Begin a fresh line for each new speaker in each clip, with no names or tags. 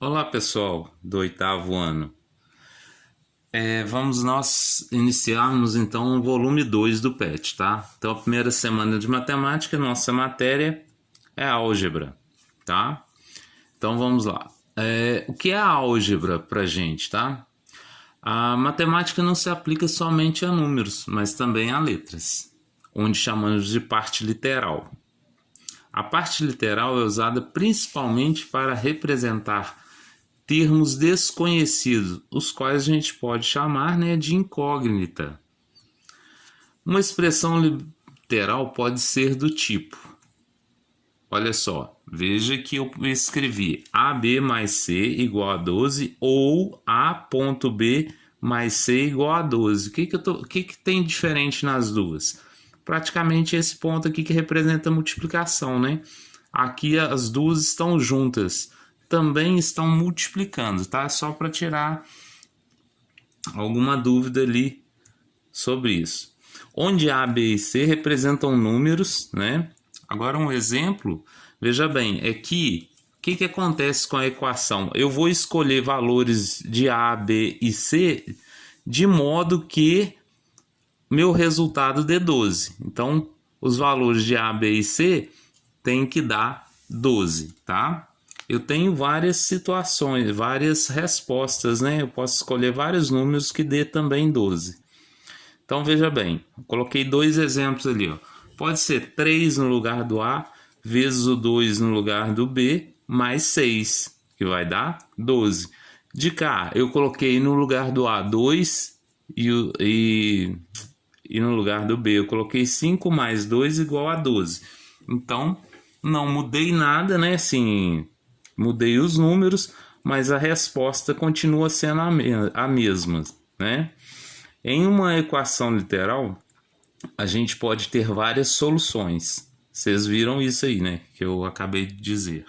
Olá pessoal do oitavo ano. Vamos nós iniciarmos então o volume 2 do PET, tá? Então a primeira semana de matemática, nossa matéria é álgebra, tá? Então vamos lá. O que é a álgebra pra gente, tá? A matemática não se aplica somente a números, mas também a letras, onde chamamos de parte literal. A parte literal é usada principalmente para representar termos desconhecidos, os quais a gente pode chamar, né, de incógnita. Uma expressão literal pode ser do tipo, olha só, veja que eu escrevi AB mais C igual a 12 ou A.B mais C igual a 12. O que tem diferente nas duas? Praticamente esse ponto aqui que representa a multiplicação, né? Aqui as duas estão juntas, também estão multiplicando, tá? Só para tirar alguma dúvida ali sobre isso. Onde A, B e C representam números, né? Agora um exemplo, veja bem, é que o que acontece com a equação? Eu vou escolher valores de A, B e C de modo que meu resultado dê 12. Então, os valores de A, B e C tem que dar 12, tá? Eu tenho várias situações, várias respostas, né? Eu posso escolher vários números que dê também 12. Então, veja bem, coloquei dois exemplos ali, ó. Pode ser 3 no lugar do A, vezes o 2 no lugar do B, mais 6, que vai dar 12. De cá, eu coloquei no lugar do A 2 e no lugar do B eu coloquei 5 mais 2 igual a 12. Então, não mudei nada, né? Assim, mudei os números, mas a resposta continua sendo a mesma, né? Em uma equação literal, a gente pode ter várias soluções. Vocês viram isso aí, né? Que eu acabei de dizer.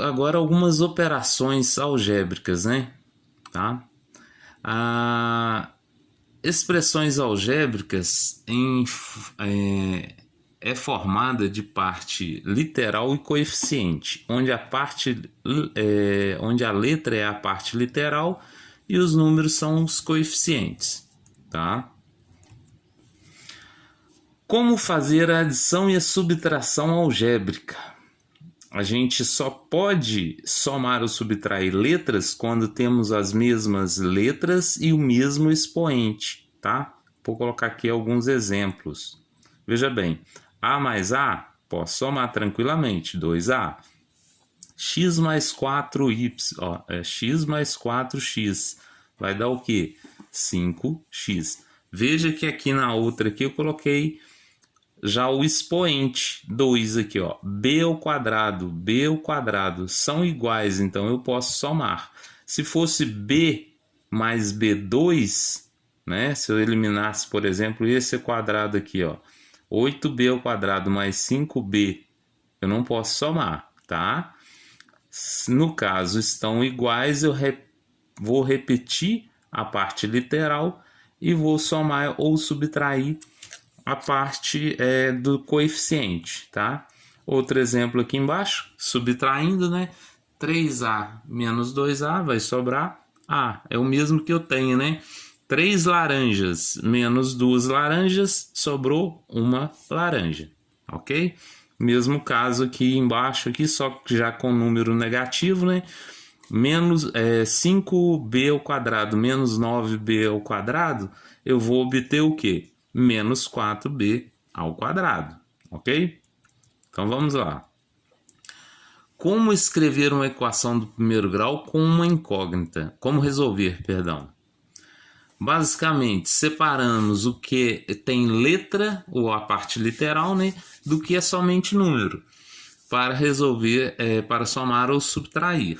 Agora algumas operações algébricas, né? Tá? Expressões algébricas é formada de parte literal e coeficiente, onde a letra é a parte literal e os números são os coeficientes, tá? Como fazer a adição e a subtração algébrica? A gente só pode somar ou subtrair letras quando temos as mesmas letras e o mesmo expoente, tá? Vou colocar aqui alguns exemplos. Veja bem, A mais A, posso somar tranquilamente, 2A. X mais 4y, ó, x mais 4x, vai dar o quê? 5x. Veja que aqui na outra aqui eu coloquei já o expoente 2 aqui, ó, b ao quadrado são iguais, então eu posso somar. Se fosse b mais b2, né, se eu eliminasse, por exemplo, esse quadrado aqui, ó, 8b ao quadrado mais 5b, eu não posso somar, tá? No caso, estão iguais, eu vou repetir a parte literal e vou somar ou subtrair a parte do coeficiente, tá? Outro exemplo aqui embaixo, subtraindo, né? 3A menos 2A vai sobrar A. É o mesmo que eu tenho, né? 3 laranjas menos 2 laranjas, sobrou uma laranja, ok? Mesmo caso aqui embaixo, aqui, só que já com número negativo, né? Menos 5b ao quadrado menos 9b ao quadrado, eu vou obter o quê? Menos 4b ao quadrado, ok? Então vamos lá. Como escrever uma equação do primeiro grau com uma incógnita? Como resolver, perdão? Basicamente, separamos o que tem letra, ou a parte literal, né, do que é somente número, para resolver, para somar ou subtrair.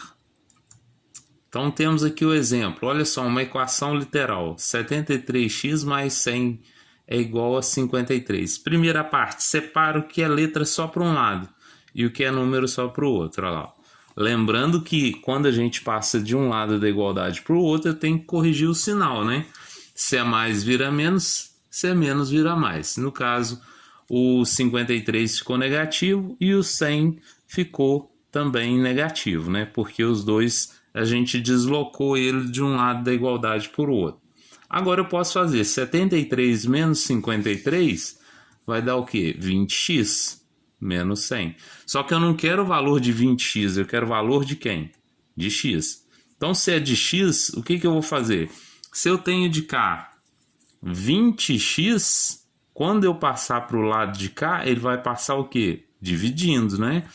Então temos aqui o exemplo, olha só, uma equação literal, 73x mais 100 é igual a 53. Primeira parte, separa o que é letra só para um lado e o que é número só para o outro. Olha lá. Lembrando que quando a gente passa de um lado da igualdade para o outro, eu tenho que corrigir o sinal, né? Se é mais vira menos, se é menos vira mais. No caso, o 53 ficou negativo e o 100 ficou também negativo, né? Porque os dois a gente deslocou ele de um lado da igualdade para o outro. Agora eu posso fazer 73 menos 53 vai dar o quê? 20x menos 100. Só que eu não quero o valor de 20x, eu quero o valor de quem? De x. Então, se é de x, o que eu vou fazer? Se eu tenho de cá 20x, quando eu passar para o lado de cá, ele vai passar o quê? Dividindo, né?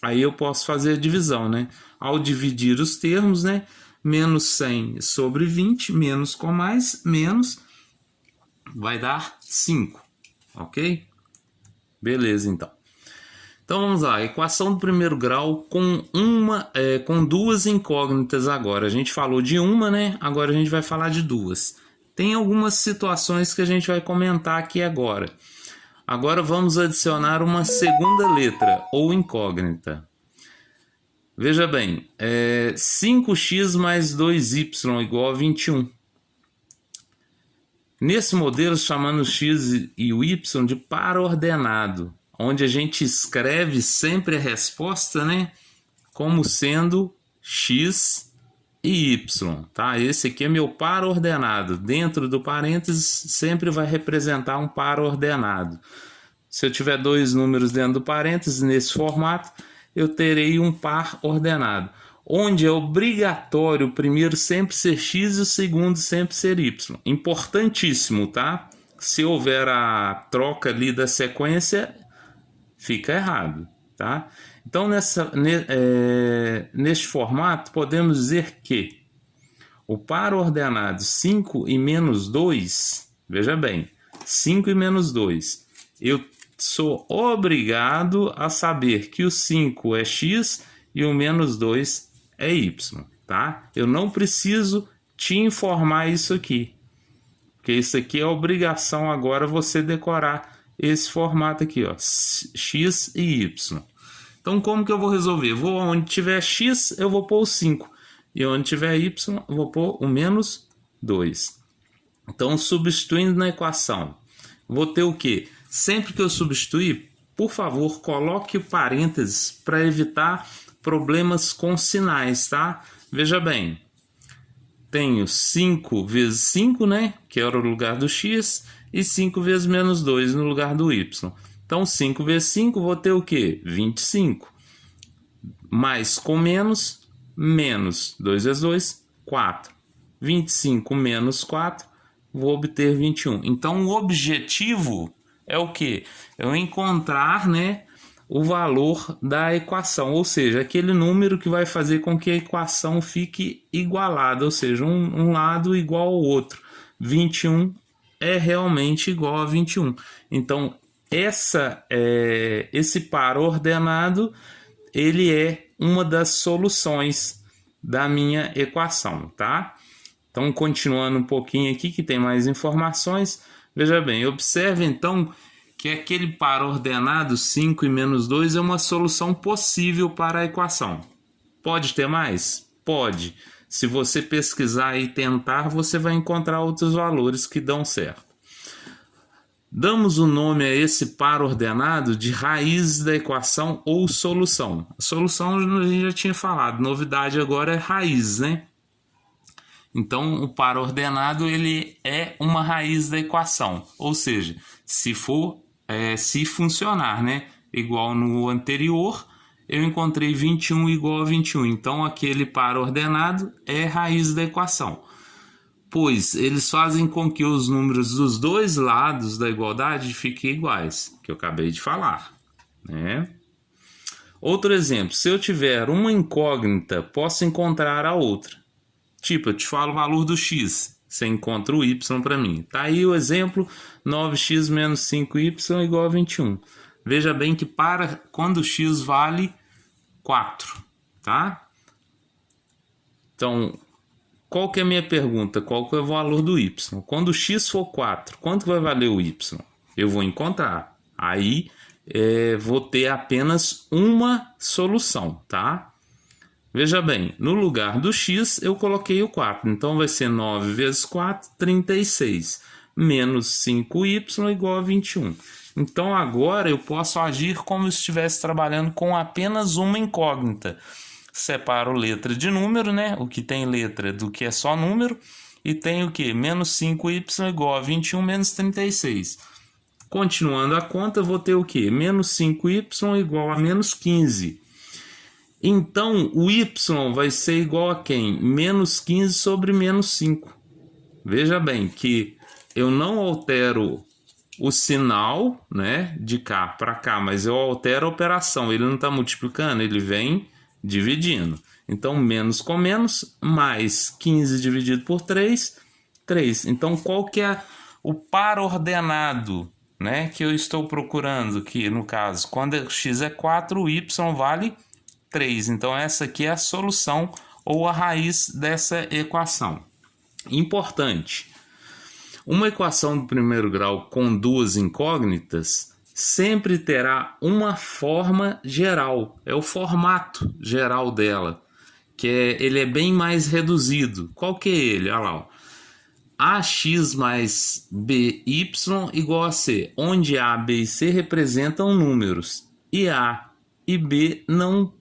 Aí eu posso fazer a divisão, né? Ao dividir os termos, né? Menos 100 sobre 20, menos com mais, menos, vai dar 5, ok? Beleza, então. Então vamos lá, equação do primeiro grau com duas incógnitas agora. A gente falou de uma, né? Agora a gente vai falar de duas. Tem algumas situações que a gente vai comentar aqui agora. Agora vamos adicionar uma segunda letra, ou incógnita. Veja bem, 5x mais 2y igual a 21. Nesse modelo, chamamos o x e o y de par ordenado, onde a gente escreve sempre a resposta, né, como sendo x e y, tá? Esse aqui é meu par ordenado. Dentro do parênteses sempre vai representar um par ordenado. Se eu tiver dois números dentro do parênteses, nesse formato, eu terei um par ordenado, onde é obrigatório o primeiro sempre ser x e o segundo sempre ser y. Importantíssimo, tá? Se houver a troca ali da sequência, fica errado, tá? Então, neste formato, podemos dizer que o par ordenado 5 e menos 2, veja bem, 5 e menos 2, eu sou obrigado a saber que o 5 é x e o menos 2 é y, tá? Eu não preciso te informar isso aqui, porque isso aqui é obrigação agora você decorar esse formato aqui, ó, x e y. Então, como que eu vou resolver? Vou onde tiver x, eu vou pôr o 5. E onde tiver y, eu vou pôr o menos 2. Então, substituindo na equação, vou ter o quê? Sempre que eu substituir, por favor, coloque parênteses para evitar problemas com sinais, tá? Veja bem, tenho 5 vezes 5, né? Que era o lugar do x, e 5 vezes menos 2 no lugar do y. Então, 5 vezes 5, vou ter o quê? 25. Mais com menos, menos 2 vezes 2, 4. 25 menos 4, vou obter 21. Então, o objetivo é o quê? É eu encontrar, né, o valor da equação, ou seja, aquele número que vai fazer com que a equação fique igualada, ou seja, um lado igual ao outro. 21 é realmente igual a 21. Então, esse par ordenado, ele é uma das soluções da minha equação, tá? Então, continuando um pouquinho aqui, que tem mais informações. Veja bem, observe então que aquele par ordenado 5 e menos 2 é uma solução possível para a equação. Pode ter mais? Pode. Se você pesquisar e tentar, você vai encontrar outros valores que dão certo. Damos o nome a esse par ordenado de raiz da equação ou solução. A solução a gente já tinha falado, novidade agora é raiz, né? Então, o par ordenado ele é uma raiz da equação, ou seja, se funcionar, né? Igual no anterior, eu encontrei 21 igual a 21, então aquele par ordenado é raiz da equação. Pois eles fazem com que os números dos dois lados da igualdade fiquem iguais, que eu acabei de falar, né? Outro exemplo, se eu tiver uma incógnita, posso encontrar a outra. Tipo, eu te falo o valor do x, você encontra o y para mim. Tá aí o exemplo, 9x menos 5y igual a 21. Veja bem que quando o x vale 4, tá? Então, qual que é a minha pergunta? Qual que é o valor do y? Quando o x for 4, quanto vai valer o y? Eu vou encontrar. Aí, vou ter apenas uma solução, tá? Veja bem, no lugar do x eu coloquei o 4. Então, vai ser 9 vezes 4, 36. menos 5y igual a 21. Então agora eu posso agir como se estivesse trabalhando com apenas uma incógnita. Separo letra de número, né? O que tem letra do que é só número. E tem o que? Menos 5y igual a 21 menos 36. Continuando a conta, eu vou ter o que? Menos 5y igual a menos 15. Então, o y vai ser igual a quem? Menos 15 sobre menos 5. Veja bem que eu não altero o sinal, né, de cá para cá, mas eu altero a operação. Ele não está multiplicando, ele vem dividindo. Então, menos com menos, mais 15 dividido por 3, 3. Então, qual que é o par ordenado, né, que eu estou procurando aqui, no caso? Quando x é 4, o y vale 3. Então, essa aqui é a solução ou a raiz dessa equação. Importante. Uma equação do primeiro grau com duas incógnitas sempre terá uma forma geral. É o formato geral dela, que ele é bem mais reduzido. Qual que é ele? Olha lá, ó. Ax mais by igual a c, onde a, b e c representam números e a e b não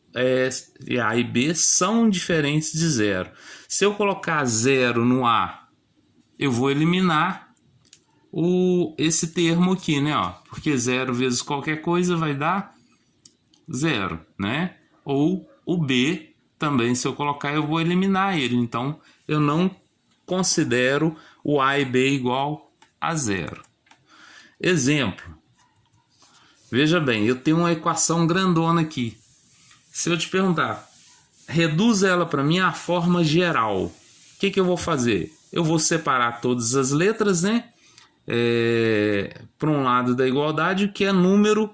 e a e b são diferentes de zero. Se eu colocar zero no a, eu vou eliminar esse termo aqui, né? Ó, porque 0 vezes qualquer coisa vai dar 0, né? Ou o b também, se eu colocar, eu vou eliminar ele. Então, eu não considero o a e b igual a 0. Exemplo. Veja bem, eu tenho uma equação grandona aqui. Se eu te perguntar, reduz ela para mim à forma geral. O que eu vou fazer? Eu vou separar todas as letras, né? Para um lado da igualdade, que é número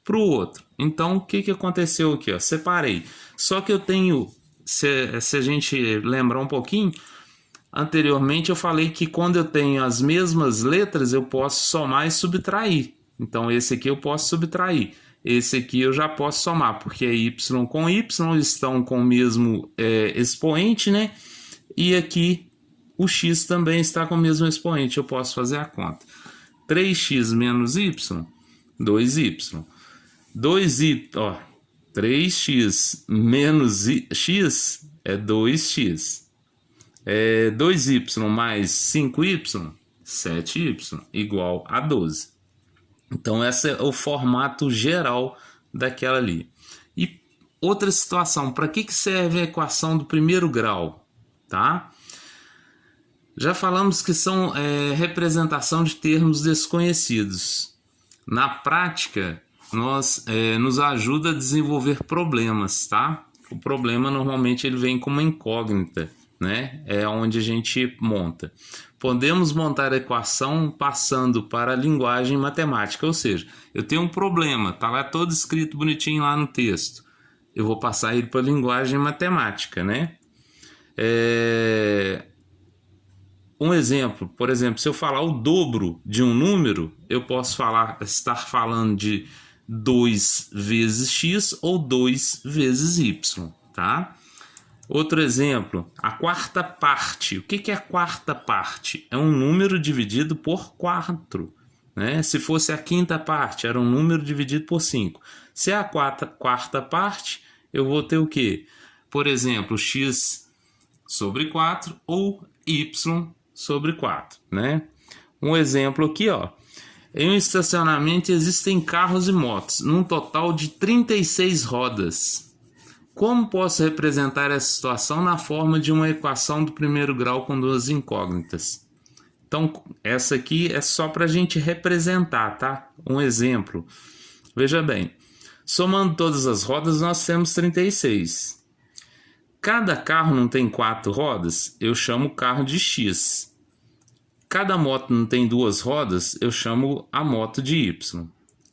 para o outro. Então, o que aconteceu aqui? Ó? Separei. Só que eu tenho, se a gente lembrar um pouquinho, anteriormente eu falei que quando eu tenho as mesmas letras, eu posso somar e subtrair. Então, esse aqui eu posso subtrair. Esse aqui eu já posso somar, porque y com y estão com o mesmo expoente, né? E aqui o x também está com o mesmo expoente, eu posso fazer a conta. 3x menos y, 2y. 3x menos x é 2x. 2y mais 5y, 7y, igual a 12. Então, esse é o formato geral daquela ali. E outra situação, para que serve a equação do primeiro grau? Tá? Já falamos que são representação de termos desconhecidos. Na prática, nos ajuda a desenvolver problemas, tá? O problema normalmente ele vem com uma incógnita, né? É onde a gente monta. Podemos montar a equação passando para a linguagem matemática, ou seja, eu tenho um problema, tá lá todo escrito bonitinho lá no texto. Eu vou passar ele para a linguagem matemática, né? Um exemplo, por exemplo, se eu falar o dobro de um número, eu posso estar falando de 2 vezes x ou 2 vezes y, tá? Outro exemplo, a quarta parte. O que é a quarta parte? É um número dividido por 4, né? Se fosse a quinta parte, era um número dividido por 5. Se é a quarta parte, eu vou ter o quê? Por exemplo, x sobre 4 ou y sobre 4, né? Um exemplo aqui, ó. Em um estacionamento existem carros e motos, num total de 36 rodas. Como posso representar essa situação na forma de uma equação do primeiro grau com duas incógnitas? Então, essa aqui é só para a gente representar, tá? Um exemplo. Veja bem, somando todas as rodas, nós temos 36. Cada carro não tem 4 rodas, eu chamo o carro de X. Cada moto não tem 2 rodas, eu chamo a moto de Y.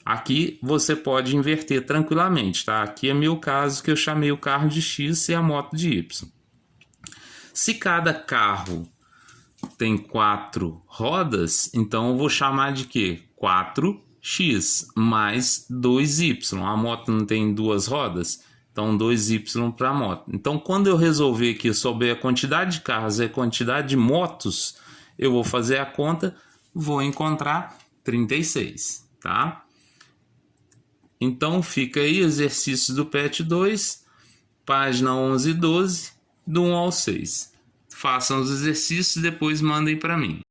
Aqui você pode inverter tranquilamente, tá? Aqui é meu caso que eu chamei o carro de X e a moto de Y. Se cada carro tem 4 rodas, então eu vou chamar de quê? 4x mais 2y. A moto não tem 2 rodas? Então 2y para a moto. Então quando eu resolver aqui, souber a quantidade de carros e a quantidade de motos, eu vou fazer a conta vou encontrar 36, tá? Então fica aí exercício do PET 2, página 11 e 12, do 1 ao 6. Façam os exercícios e depois mandem para mim.